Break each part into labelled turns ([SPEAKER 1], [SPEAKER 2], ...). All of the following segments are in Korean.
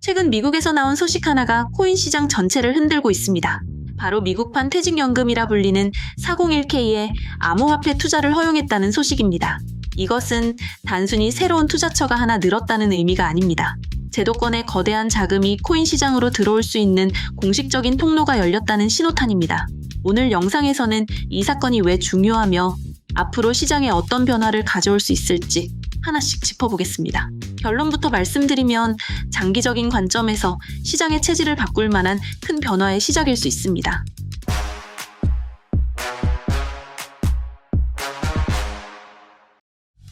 [SPEAKER 1] 최근 미국에서 나온 소식 하나가 코인 시장 전체를 흔들고 있습니다. 바로 미국판 퇴직연금이라 불리는 401k의 암호화폐 투자를 허용했다는 소식입니다. 이것은 단순히 새로운 투자처가 하나 늘었다는 의미가 아닙니다. 제도권의 거대한 자금이 코인 시장으로 들어올 수 있는 공식적인 통로가 열렸다는 신호탄입니다. 오늘 영상에서는 이 사건이 왜 중요하며 앞으로 시장에 어떤 변화를 가져올 수 있을지 하나씩 짚어보겠습니다. 결론부터 말씀드리면 장기적인 관점에서 시장의 체질을 바꿀 만한 큰 변화의 시작일 수 있습니다.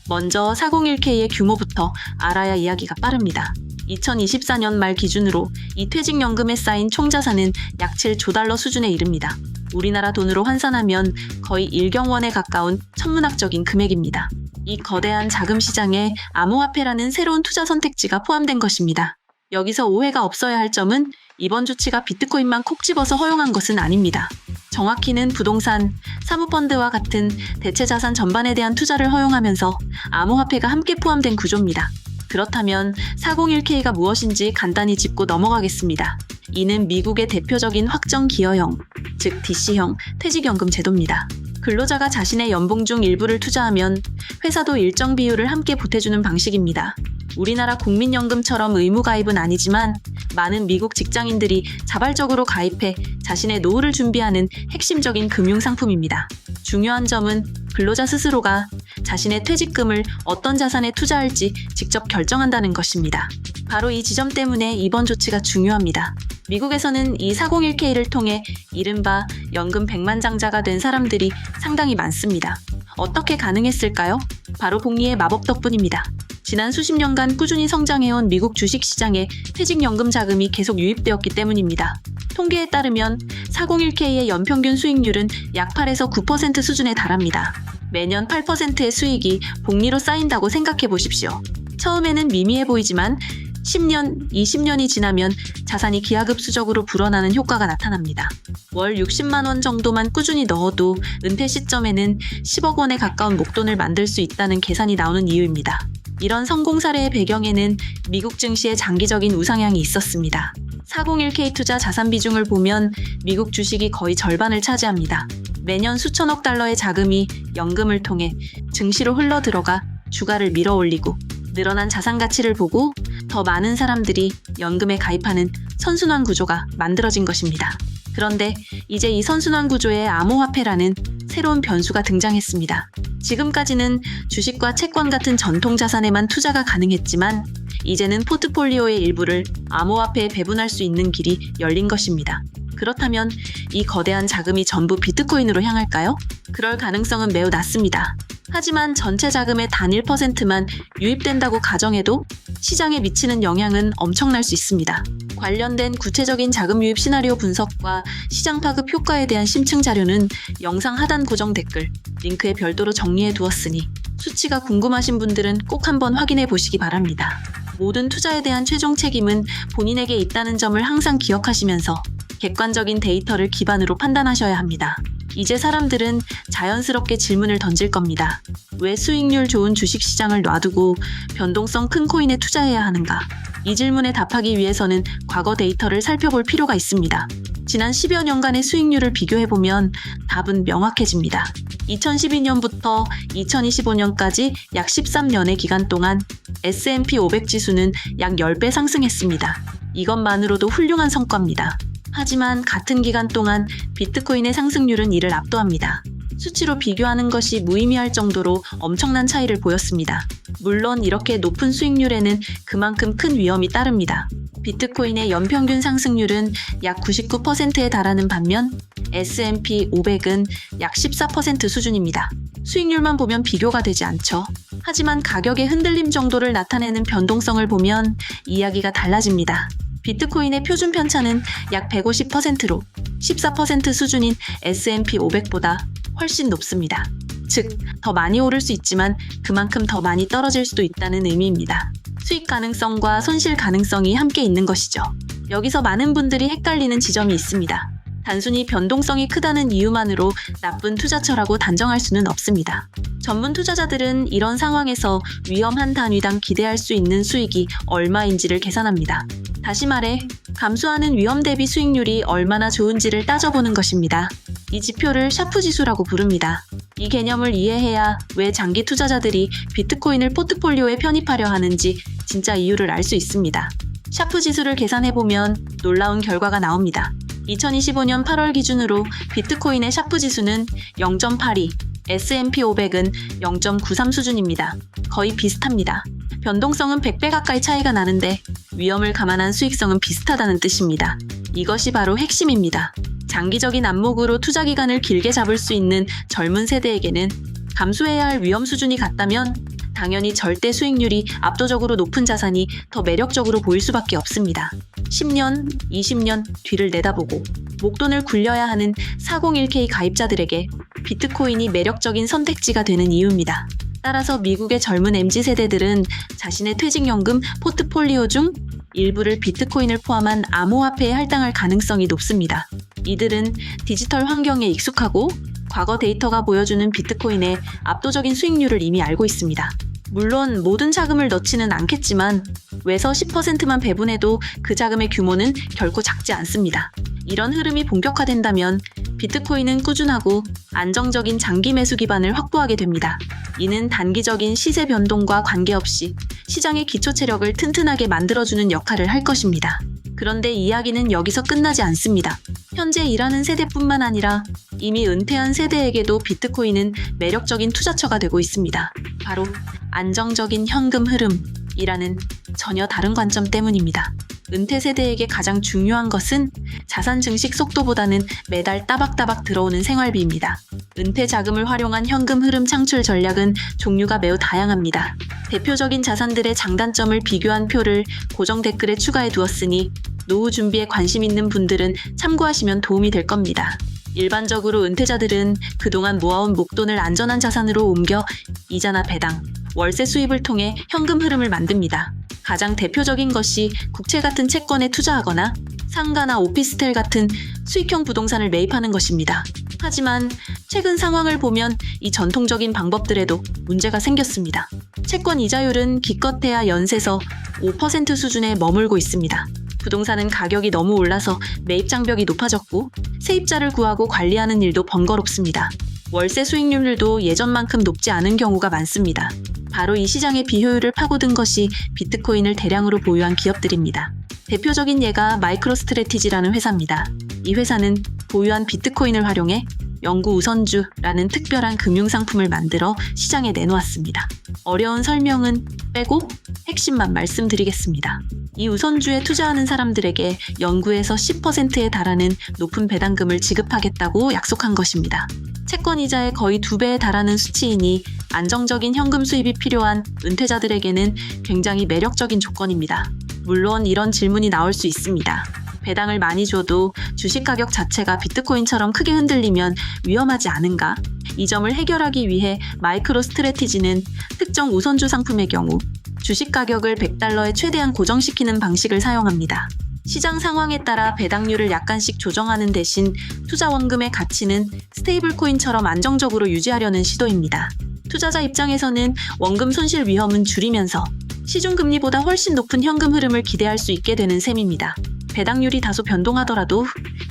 [SPEAKER 1] 먼저 401k의 규모부터 알아야 이야기가 빠릅니다. 2024년 말 기준으로 이 퇴직연금에 쌓인 총자산은 약 7조 달러 수준에 이릅니다. 우리나라 돈으로 환산하면 거의 1경원에 가까운 천문학적인 금액입니다. 이 거대한 자금 시장에 암호화폐라는 새로운 투자 선택지가 포함된 것입니다. 여기서 오해가 없어야 할 점은 이번 조치가 비트코인만 콕 집어서 허용한 것은 아닙니다. 정확히는 부동산, 사모펀드와 같은 대체 자산 전반에 대한 투자를 허용하면서 암호화폐가 함께 포함된 구조입니다. 그렇다면 401k가 무엇인지 간단히 짚고 넘어가겠습니다. 이는 미국의 대표적인 확정 기여형, 즉 DC형 퇴직연금 제도입니다. 근로자가 자신의 연봉 중 일부를 투자하면 회사도 일정 비율을 함께 보태주는 방식입니다. 우리나라 국민연금처럼 의무 가입은 아니지만 많은 미국 직장인들이 자발적으로 가입해 자신의 노후를 준비하는 핵심적인 금융상품입니다. 중요한 점은 근로자 스스로가 자신의 퇴직금을 어떤 자산에 투자할지 직접 결정한다는 것입니다. 바로 이 지점 때문에 이번 조치가 중요합니다. 미국에서는 이 401k를 통해 이른바 연금 백만장자가 된 사람들이 상당히 많습니다. 어떻게 가능했을까요? 바로 복리의 마법 덕분입니다. 지난 수십 년간 꾸준히 성장해온 미국 주식시장에 퇴직연금 자금이 계속 유입되었기 때문입니다. 통계에 따르면 401k의 연평균 수익률은 약 8에서 9% 수준에 달합니다. 매년 8%의 수익이 복리로 쌓인다고 생각해 보십시오. 처음에는 미미해 보이지만 10년, 20년이 지나면 자산이 기하급수적으로 불어나는 효과가 나타납니다. 월 60만 원 정도만 꾸준히 넣어도 은퇴 시점에는 10억 원에 가까운 목돈을 만들 수 있다는 계산이 나오는 이유입니다. 이런 성공 사례의 배경에는 미국 증시의 장기적인 우상향이 있었습니다. 401k 투자 자산 비중을 보면 미국 주식이 거의 절반을 차지합니다. 매년 수천억 달러의 자금이 연금을 통해 증시로 흘러들어가 주가를 밀어올리고 늘어난 자산 가치를 보고 더 많은 사람들이 연금에 가입하는 선순환 구조가 만들어진 것입니다. 그런데 이제 이 선순환 구조에 암호화폐라는 새로운 변수가 등장했습니다. 지금까지는 주식과 채권 같은 전통 자산에만 투자가 가능했지만 이제는 포트폴리오의 일부를 암호화폐에 배분할 수 있는 길이 열린 것입니다. 그렇다면 이 거대한 자금이 전부 비트코인으로 향할까요? 그럴 가능성은 매우 낮습니다. 하지만 전체 자금의 단 1%만 유입된다고 가정해도 시장에 미치는 영향은 엄청날 수 있습니다. 관련된 구체적인 자금 유입 시나리오 분석과 시장 파급 효과에 대한 심층 자료는 영상 하단 고정 댓글, 링크에 별도로 정리해 두었으니 수치가 궁금하신 분들은 꼭 한번 확인해 보시기 바랍니다. 모든 투자에 대한 최종 책임은 본인에게 있다는 점을 항상 기억하시면서 객관적인 데이터를 기반으로 판단하셔야 합니다. 이제 사람들은 자연스럽게 질문을 던질 겁니다. 왜 수익률 좋은 주식시장을 놔두고 변동성 큰 코인에 투자해야 하는가? 이 질문에 답하기 위해서는 과거 데이터를 살펴볼 필요가 있습니다. 지난 10여 년간의 수익률을 비교해보면 답은 명확해집니다. 2012년부터 2025년까지 약 13년의 기간 동안 S&P 500 지수는 약 10배 상승했습니다. 이것만으로도 훌륭한 성과입니다. 하지만 같은 기간 동안 비트코인의 상승률은 이를 압도합니다. 수치로 비교하는 것이 무의미할 정도로 엄청난 차이를 보였습니다. 물론 이렇게 높은 수익률에는 그만큼 큰 위험이 따릅니다. 비트코인의 연평균 상승률은 약 99%에 달하는 반면 S&P 500은 약 14% 수준입니다. 수익률만 보면 비교가 되지 않죠. 하지만 가격의 흔들림 정도를 나타내는 변동성을 보면 이야기가 달라집니다. 비트코인의 표준 편차는 약 150%로 14% 수준인 S&P 500보다 훨씬 높습니다. 즉, 더 많이 오를 수 있지만 그만큼 더 많이 떨어질 수도 있다는 의미입니다. 수익 가능성과 손실 가능성이 함께 있는 것이죠. 여기서 많은 분들이 헷갈리는 지점이 있습니다. 단순히 변동성이 크다는 이유만으로 나쁜 투자처라고 단정할 수는 없습니다. 전문 투자자들은 이런 상황에서 위험한 단위당 기대할 수 있는 수익이 얼마인지를 계산합니다. 다시 말해, 감소하는 위험 대비 수익률이 얼마나 좋은지를 따져보는 것입니다. 이 지표를 샤프 지수라고 부릅니다. 이 개념을 이해해야 왜 장기 투자자들이 비트코인을 포트폴리오에 편입하려 하는지 진짜 이유를 알 수 있습니다. 샤프 지수를 계산해보면 놀라운 결과가 나옵니다. 2025년 8월 기준으로 비트코인의 샤프 지수는 0.82, S&P 500은 0.93 수준입니다. 거의 비슷합니다. 변동성은 100배 가까이 차이가 나는데 위험을 감안한 수익성은 비슷하다는 뜻입니다. 이것이 바로 핵심입니다. 장기적인 안목으로 투자 기간을 길게 잡을 수 있는 젊은 세대에게는 감수해야 할 위험 수준이 같다면 당연히 절대 수익률이 압도적으로 높은 자산이 더 매력적으로 보일 수밖에 없습니다. 10년, 20년 뒤를 내다보고 목돈을 굴려야 하는 401k 가입자들에게 비트코인이 매력적인 선택지가 되는 이유입니다. 따라서 미국의 젊은 MZ세대들은 자신의 퇴직연금 포트폴리오 중 일부를 비트코인을 포함한 암호화폐에 할당할 가능성이 높습니다. 이들은 디지털 환경에 익숙하고 과거 데이터가 보여주는 비트코인의 압도적인 수익률을 이미 알고 있습니다. 물론 모든 자금을 넣지는 않겠지만 외서 10%만 배분해도 그 자금의 규모는 결코 작지 않습니다. 이런 흐름이 본격화된다면 비트코인은 꾸준하고 안정적인 장기 매수 기반을 확보하게 됩니다. 이는 단기적인 시세 변동과 관계없이 시장의 기초 체력을 튼튼하게 만들어주는 역할을 할 것입니다. 그런데 이야기는 여기서 끝나지 않습니다. 현재 일하는 세대뿐만 아니라 이미 은퇴한 세대에게도 비트코인은 매력적인 투자처가 되고 있습니다. 바로 안정적인 현금 흐름이라는 전혀 다른 관점 때문입니다. 은퇴 세대에게 가장 중요한 것은 자산 증식 속도보다는 매달 따박따박 들어오는 생활비입니다. 은퇴 자금을 활용한 현금 흐름 창출 전략은 종류가 매우 다양합니다. 대표적인 자산들의 장단점을 비교한 표를 고정 댓글에 추가해 두었으니 노후 준비에 관심 있는 분들은 참고하시면 도움이 될 겁니다. 일반적으로 은퇴자들은 그동안 모아온 목돈을 안전한 자산으로 옮겨 이자나 배당, 월세 수입을 통해 현금 흐름을 만듭니다. 가장 대표적인 것이 국채 같은 채권에 투자하거나 상가나 오피스텔 같은 수익형 부동산을 매입하는 것입니다. 하지만 최근 상황을 보면 이 전통적인 방법들에도 문제가 생겼습니다. 채권 이자율은 기껏해야 연세서 5% 수준에 머물고 있습니다. 부동산은 가격이 너무 올라서 매입 장벽이 높아졌고 세입자를 구하고 관리하는 일도 번거롭습니다. 월세 수익률도 예전만큼 높지 않은 경우가 많습니다. 바로 이 시장의 비효율을 파고든 것이 비트코인을 대량으로 보유한 기업들입니다. 대표적인 예가 마이크로스트래티지라는 회사입니다. 이 회사는 보유한 비트코인을 활용해 영구 우선주라는 특별한 금융상품을 만들어 시장에 내놓았습니다. 어려운 설명은 빼고 핵심만 말씀드리겠습니다. 이 우선주에 투자하는 사람들에게 연구에서 10%에 달하는 높은 배당금을 지급하겠다고 약속한 것입니다. 채권 이자의 거의 2배에 달하는 수치이니 안정적인 현금 수입이 필요한 은퇴자들에게는 굉장히 매력적인 조건입니다. 물론 이런 질문이 나올 수 있습니다. 배당을 많이 줘도 주식 가격 자체가 비트코인처럼 크게 흔들리면 위험하지 않은가? 이 점을 해결하기 위해 마이크로스트래티지는 특정 우선주 상품의 경우 주식 가격을 $100에 최대한 고정시키는 방식을 사용합니다. 시장 상황에 따라 배당률을 약간씩 조정하는 대신 투자 원금의 가치는 스테이블 코인처럼 안정적으로 유지하려는 시도입니다. 투자자 입장에서는 원금 손실 위험은 줄이면서 시중금리보다 훨씬 높은 현금 흐름을 기대할 수 있게 되는 셈입니다. 배당률이 다소 변동하더라도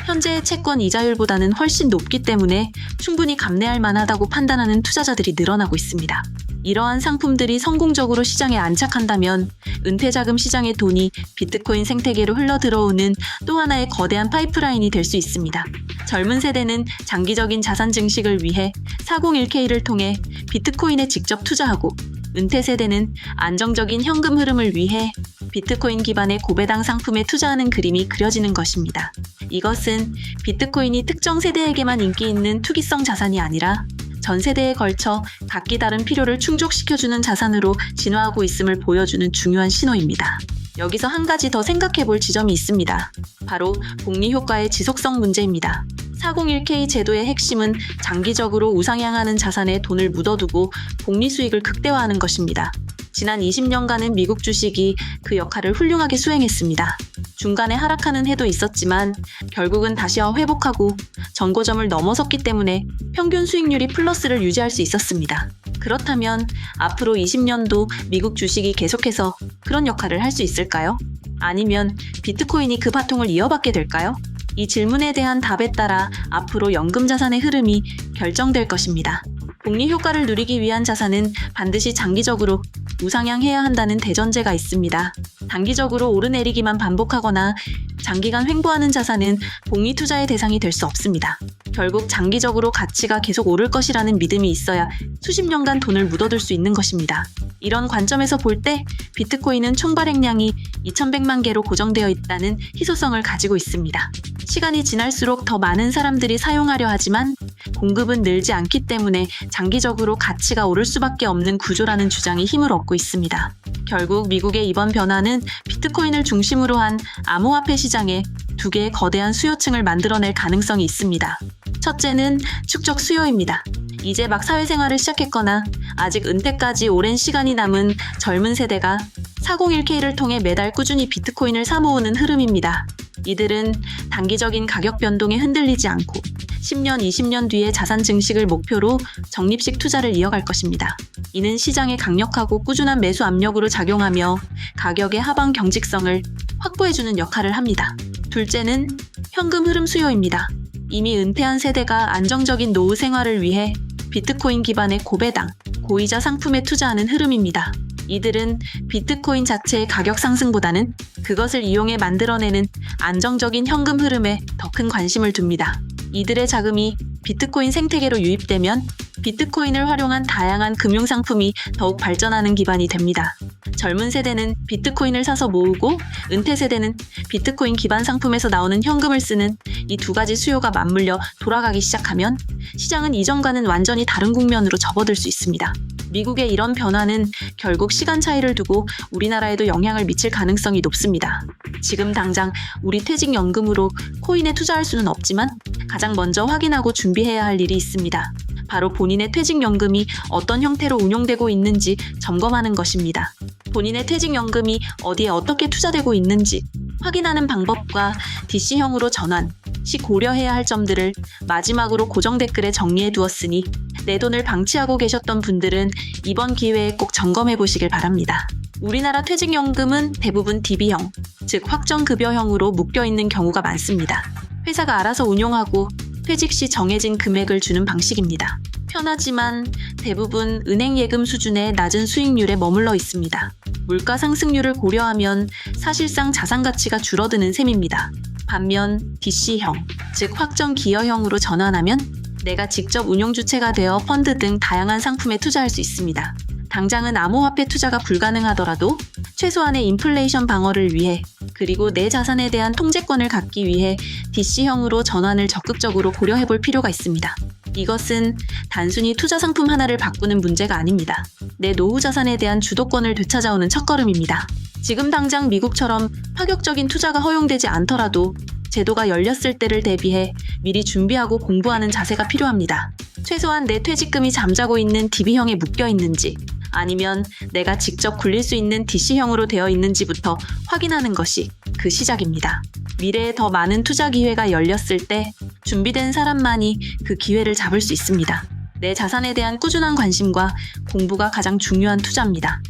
[SPEAKER 1] 현재의 채권 이자율보다는 훨씬 높기 때문에 충분히 감내할 만하다고 판단하는 투자자들이 늘어나고 있습니다. 이러한 상품들이 성공적으로 시장에 안착한다면 은퇴자금 시장의 돈이 비트코인 생태계로 흘러들어오는 또 하나의 거대한 파이프라인이 될 수 있습니다. 젊은 세대는 장기적인 자산 증식을 위해 401k를 통해 비트코인에 직접 투자하고 은퇴 세대는 안정적인 현금 흐름을 위해 비트코인 기반의 고배당 상품에 투자하는 그림이 그려지는 것입니다. 이것은 비트코인이 특정 세대에게만 인기 있는 투기성 자산이 아니라 전 세대에 걸쳐 각기 다른 필요를 충족시켜주는 자산으로 진화하고 있음을 보여주는 중요한 신호입니다. 여기서 한 가지 더 생각해 볼 지점이 있습니다. 바로 복리 효과의 지속성 문제입니다. 401k 제도의 핵심은 장기적으로 우상향하는 자산에 돈을 묻어두고 복리 수익을 극대화하는 것입니다. 지난 20년간은 미국 주식이 그 역할을 훌륭하게 수행했습니다. 중간에 하락하는 해도 있었지만 결국은 다시 회복하고 정고점을 넘어섰기 때문에 평균 수익률이 플러스를 유지할 수 있었습니다. 그렇다면 앞으로 20년도 미국 주식이 계속해서 그런 역할을 할 수 있을까요? 아니면 비트코인이 그 바통을 이어받게 될까요? 이 질문에 대한 답에 따라 앞으로 연금 자산의 흐름이 결정될 것입니다. 복리 효과를 누리기 위한 자산은 반드시 장기적으로 우상향해야 한다는 대전제가 있습니다. 단기적으로 오르내리기만 반복하거나 장기간 횡보하는 자산은 복리 투자의 대상이 될 수 없습니다. 결국 장기적으로 가치가 계속 오를 것이라는 믿음이 있어야 수십 년간 돈을 묻어둘 수 있는 것입니다. 이런 관점에서 볼 때 비트코인은 총 발행량이 2100만 개로 고정되어 있다는 희소성을 가지고 있습니다. 시간이 지날수록 더 많은 사람들이 사용하려 하지만 공급은 늘지 않기 때문에 장기적으로 가치가 오를 수밖에 없는 구조라는 주장이 힘을 얻고 있습니다. 결국 미국의 이번 변화는 비트코인을 중심으로 한 암호화폐 시장에 두 개의 거대한 수요층을 만들어낼 가능성이 있습니다. 첫째는 축적 수요입니다. 이제 막 사회생활을 시작했거나 아직 은퇴까지 오랜 시간이 남은 젊은 세대가 401k를 통해 매달 꾸준히 비트코인을 사모으는 흐름입니다. 이들은 단기적인 가격 변동에 흔들리지 않고 10년, 20년 뒤의 자산 증식을 목표로 적립식 투자를 이어갈 것입니다. 이는 시장에 강력하고 꾸준한 매수 압력으로 작용하며 가격의 하방 경직성을 확보해주는 역할을 합니다. 둘째는 현금 흐름 수요입니다. 이미 은퇴한 세대가 안정적인 노후 생활을 위해 비트코인 기반의 고배당, 고이자 상품에 투자하는 흐름입니다. 이들은 비트코인 자체의 가격 상승보다는 그것을 이용해 만들어내는 안정적인 현금 흐름에 더 큰 관심을 둡니다. 이들의 자금이 비트코인 생태계로 유입되면 비트코인을 활용한 다양한 금융상품이 더욱 발전하는 기반이 됩니다. 젊은 세대는 비트코인을 사서 모으고 은퇴 세대는 비트코인 기반 상품에서 나오는 현금을 쓰는 이 두 가지 수요가 맞물려 돌아가기 시작하면 시장은 이전과는 완전히 다른 국면으로 접어들 수 있습니다. 미국의 이런 변화는 결국 시간 차이를 두고 우리나라에도 영향을 미칠 가능성이 높습니다. 지금 당장 우리 퇴직연금으로 코인에 투자할 수는 없지만 가장 먼저 확인하고 준비해야 할 일이 있습니다. 바로 본인의 퇴직연금이 어떤 형태로 운용되고 있는지 점검하는 것입니다. 본인의 퇴직연금이 어디에 어떻게 투자되고 있는지 확인하는 방법과 DC형으로 전환 시 고려해야 할 점들을 마지막으로 고정 댓글에 정리해 두었으니 내 돈을 방치하고 계셨던 분들은 이번 기회에 꼭 점검해 보시길 바랍니다. 우리나라 퇴직연금은 대부분 DB형, 즉 확정급여형으로 묶여있는 경우가 많습니다. 회사가 알아서 운용하고 퇴직 시 정해진 금액을 주는 방식입니다. 편하지만 대부분 은행 예금 수준의 낮은 수익률에 머물러 있습니다. 물가 상승률을 고려하면 사실상 자산 가치가 줄어드는 셈입니다. 반면 DC형, 즉 확정 기여형으로 전환하면 내가 직접 운용 주체가 되어 펀드 등 다양한 상품에 투자할 수 있습니다. 당장은 암호화폐 투자가 불가능하더라도 최소한의 인플레이션 방어를 위해 그리고 내 자산에 대한 통제권을 갖기 위해 DC형으로 전환을 적극적으로 고려해볼 필요가 있습니다. 이것은 단순히 투자 상품 하나를 바꾸는 문제가 아닙니다. 내 노후 자산에 대한 주도권을 되찾아오는 첫걸음입니다. 지금 당장 미국처럼 파격적인 투자가 허용되지 않더라도 제도가 열렸을 때를 대비해 미리 준비하고 공부하는 자세가 필요합니다. 최소한 내 퇴직금이 잠자고 있는 DB형에 묶여 있는지 아니면 내가 직접 굴릴 수 있는 DC형으로 되어 있는지부터 확인하는 것이 그 시작입니다. 미래에 더 많은 투자 기회가 열렸을 때 준비된 사람만이 그 기회를 잡을 수 있습니다. 내 자산에 대한 꾸준한 관심과 공부가 가장 중요한 투자입니다.